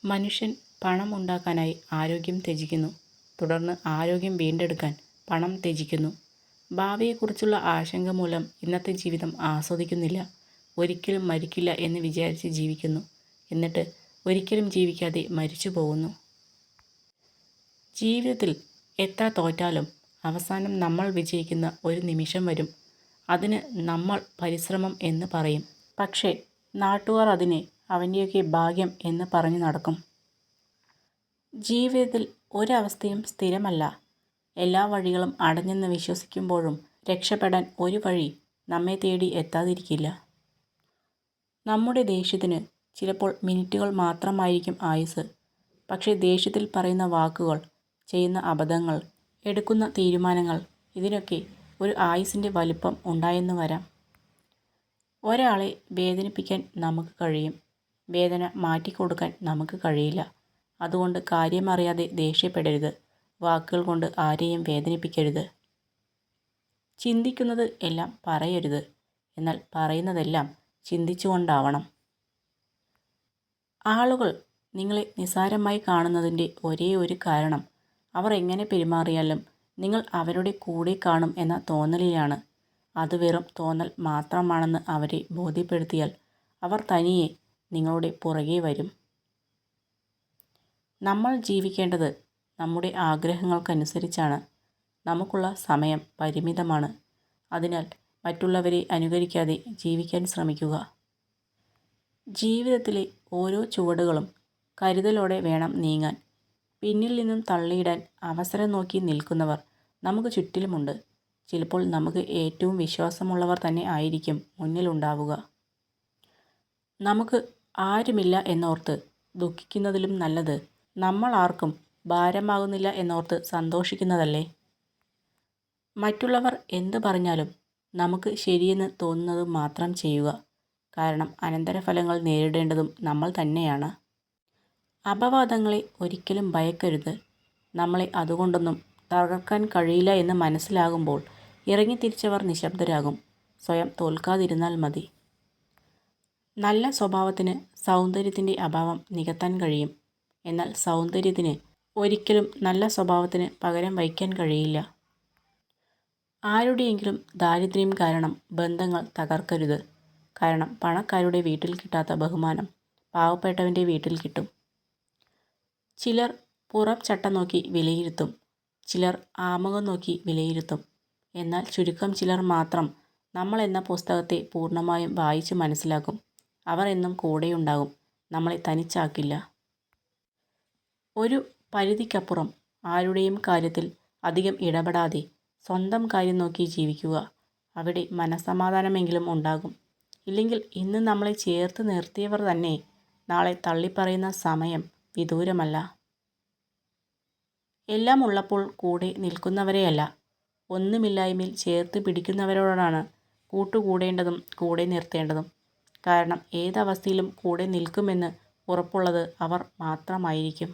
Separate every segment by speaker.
Speaker 1: മനുഷ്യൻ പണം ഉണ്ടാക്കാനായി ആരോഗ്യം ത്യജിക്കുന്നു. തുടർന്ന് ആരോഗ്യം വീണ്ടെടുക്കാൻ പണം ത്യജിക്കുന്നു. ഭാവിയെക്കുറിച്ചുള്ള ആശങ്ക മൂലം ഇന്നത്തെ ജീവിതം ആസ്വദിക്കുന്നില്ല. ഒരിക്കലും മരിക്കില്ല എന്ന് വിചാരിച്ച് ജീവിക്കുന്നു. എന്നിട്ട് ഒരിക്കലും ജീവിക്കാതെ മരിച്ചു പോകുന്നു. ജീവിതത്തിൽ എത്ര തോറ്റാലും അവസാനം നമ്മൾ വിജയിക്കുന്ന ഒരു നിമിഷം വരും. അതിന് നമ്മൾ പരിശ്രമം എന്ന് പറയും. പക്ഷേ നാട്ടുകാർ അതിനെ അവൻ്റെയൊക്കെ ഭാഗ്യം എന്ന് പറഞ്ഞു നടക്കും. ജീവിതത്തിൽ ഒരവസ്ഥയും സ്ഥിരമല്ല. എല്ലാ വഴികളും അടഞ്ഞെന്ന് വിശ്വസിക്കുമ്പോഴും രക്ഷപ്പെടാൻ ഒരു വഴി നമ്മെ തേടി എത്താതിരിക്കില്ല. നമ്മുടെ ദേഷ്യത്തിന് ചിലപ്പോൾ മിനിറ്റുകൾ മാത്രമായിരിക്കും ആയുസ്. പക്ഷേ ദേഷ്യത്തിൽ പറയുന്ന വാക്കുകൾ, ചെയ്യുന്ന അബദ്ധങ്ങൾ, എടുക്കുന്ന തീരുമാനങ്ങൾ, ഇതിനൊക്കെ ഒരു ആയുസിൻ്റെ വലിപ്പം ഉണ്ടായെന്ന് വരാം. ഒരാളെ വേദനിപ്പിക്കാൻ നമുക്ക് കഴിയും. വേദന മാറ്റിക്കൊടുക്കാൻ നമുക്ക് കഴിയില്ല. അതുകൊണ്ട് കാര്യമറിയാതെ ദേഷ്യപ്പെടരുത്. വാക്കുകൾ കൊണ്ട് ആരെയും വേദനിപ്പിക്കരുത്. ചിന്തിക്കുന്നത് എല്ലാം പറയരുത്. എന്നാൽ പറയുന്നതെല്ലാം ചിന്തിച്ചുകൊണ്ടാവണം. ആളുകൾ നിങ്ങളെ നിസ്സാരമായി കാണുന്നതിൻ്റെ ഒരേ ഒരു കാരണം അവർ എങ്ങനെ പെരുമാറിയാലും നിങ്ങൾ അവരുടെ കൂടെ കാണും എന്ന തോന്നലിലാണ്. അത് വെറും തോന്നൽ മാത്രമാണെന്ന് അവരെ ബോധ്യപ്പെടുത്തിയാൽ അവർ തനിയെ നിങ്ങളുടെ പുറകെ വരും. നമ്മൾ ജീവിക്കേണ്ടത് നമ്മുടെ ആഗ്രഹങ്ങൾക്കനുസരിച്ചാണ്. നമുക്കുള്ള സമയം പരിമിതമാണ്. അതിനാൽ മറ്റുള്ളവരെ അനുകരിക്കാതെ ജീവിക്കാൻ ശ്രമിക്കുക. ജീവിതത്തിലെ ഓരോ ചുവടുകളും കരുതലോടെ വേണം നീങ്ങാൻ. പിന്നിൽ നിന്നും തള്ളിയിടാൻ അവസരം നോക്കി നിൽക്കുന്നവർ നമുക്ക് ചുറ്റിലുമുണ്ട്. ചിലപ്പോൾ നമുക്ക് ഏറ്റവും വിശ്വാസമുള്ളവർ തന്നെ ആയിരിക്കും മുന്നിലുണ്ടാവുക. നമുക്ക് ആരുമില്ല എന്നോർത്ത് ദുഃഖിക്കുന്നതിലും നല്ലത് നമ്മൾ ആർക്കും ഭാരമാകുന്നില്ല എന്നോർത്ത് സന്തോഷിക്കുന്നതല്ലേ. മറ്റുള്ളവർ എന്ത് പറഞ്ഞാലും നമുക്ക് ശരിയെന്ന് തോന്നുന്നത് മാത്രം ചെയ്യുക. കാരണം അനന്തരഫലങ്ങൾ നേരിടേണ്ടതും നമ്മൾ തന്നെയാണ്. അപവാദങ്ങളെ ഒരിക്കലും ഭയക്കരുത്. നമ്മളെ അതുകൊണ്ടൊന്നും തകർക്കാൻ കഴിയില്ല എന്ന് മനസ്സിലാകുമ്പോൾ ഇറങ്ങിത്തിരിച്ചവർ നിശബ്ദരാകും. സ്വയം തോൽക്കാതിരുന്നാൽ മതി. നല്ല സ്വഭാവത്തിന് സൗന്ദര്യത്തിൻ്റെ അഭാവം നികത്താൻ കഴിയും. എന്നാൽ സൗന്ദര്യത്തിന് ഒരിക്കലും നല്ല സ്വഭാവത്തിന് പകരം വയ്ക്കാൻ കഴിയില്ല. ആരുടെയെങ്കിലും ദാരിദ്ര്യം കാരണം ബന്ധങ്ങൾ തകർക്കരുത്. കാരണം പണക്കാരുടെ വീട്ടിൽ കിട്ടാത്ത ബഹുമാനം പാവപ്പെട്ടവൻ്റെ വീട്ടിൽ കിട്ടും. ചിലർ പുറം ചട്ട നോക്കി വിലയിരുത്തും. ചിലർ ആമുഖം നോക്കി വിലയിരുത്തും. എന്നാൽ ചുരുക്കം ചിലർ മാത്രം നമ്മൾ എന്ന പുസ്തകത്തെ പൂർണ്ണമായും വായിച്ച് മനസ്സിലാക്കും. അവർ എന്നും കൂടെയുണ്ടാകും. നമ്മളെ തനിച്ചാക്കില്ല. ഒരു പരിധിക്കപ്പുറം ആരുടെയും കാര്യത്തിൽ അധികം ഇടപെടാതെ സ്വന്തം കാര്യം നോക്കി ജീവിക്കുക. അവിടെ മനസ്സമാധാനമെങ്കിലും ഉണ്ടാകും. ഇല്ലെങ്കിൽ ഇന്ന് നമ്മളെ ചേർത്ത് നിർത്തിയവർ തന്നെ നാളെ തള്ളിപ്പറയുന്ന സമയം വിദൂരമല്ല. എല്ലാം ഉള്ളപ്പോൾ കൂടെ നിൽക്കുന്നവരെയല്ല, ഒന്നുമില്ലായ്മയിൽ ചേർത്ത് പിടിക്കുന്നവരോടാണ് കൂട്ടുകൂടേണ്ടതും കൂടെ നിർത്തേണ്ടതും. കാരണം ഏതവസ്ഥയിലും കൂടെ നിൽക്കുമെന്ന് ഉറപ്പുള്ളത് അവർ മാത്രമായിരിക്കും.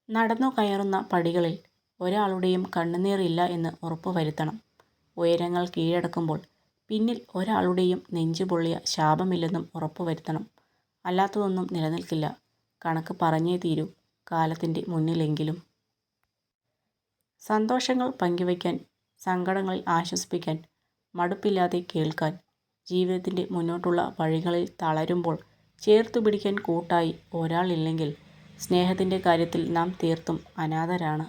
Speaker 1: നടന്നു കയറുന്ന പടികളിൽ ഒരാളുടെയും കണ്ണുനീർ ഇല്ല എന്ന് ഉറപ്പുവരുത്തണം. ഉയരങ്ങൾ കീഴടക്കുമ്പോൾ പിന്നിൽ ഒരാളുടെയും നെഞ്ചുപൊള്ളിയ ശാപമില്ലെന്നും ഉറപ്പുവരുത്തണം. അല്ലാത്തതൊന്നും നിലനിൽക്കില്ല. കണക്ക് പറഞ്ഞേ തീരൂ, കാലത്തിൻ്റെ മുന്നിലെങ്കിലും. സന്തോഷങ്ങൾ പങ്കുവയ്ക്കാൻ, സങ്കടങ്ങളിൽ ആശ്വസിപ്പിക്കാൻ, മടുപ്പില്ലാതെ കേൾക്കാൻ, ജീവിതത്തിൻ്റെ മുന്നോട്ടുള്ള വഴികളിൽ തളരുമ്പോൾ ചേർത്തുപിടിക്കാൻ കൂട്ടായി ഒരാളില്ലെങ്കിൽ സ്നേഹത്തിൻ്റെ കാര്യത്തിൽ നാം തീർത്തും അനാഥരാണ്.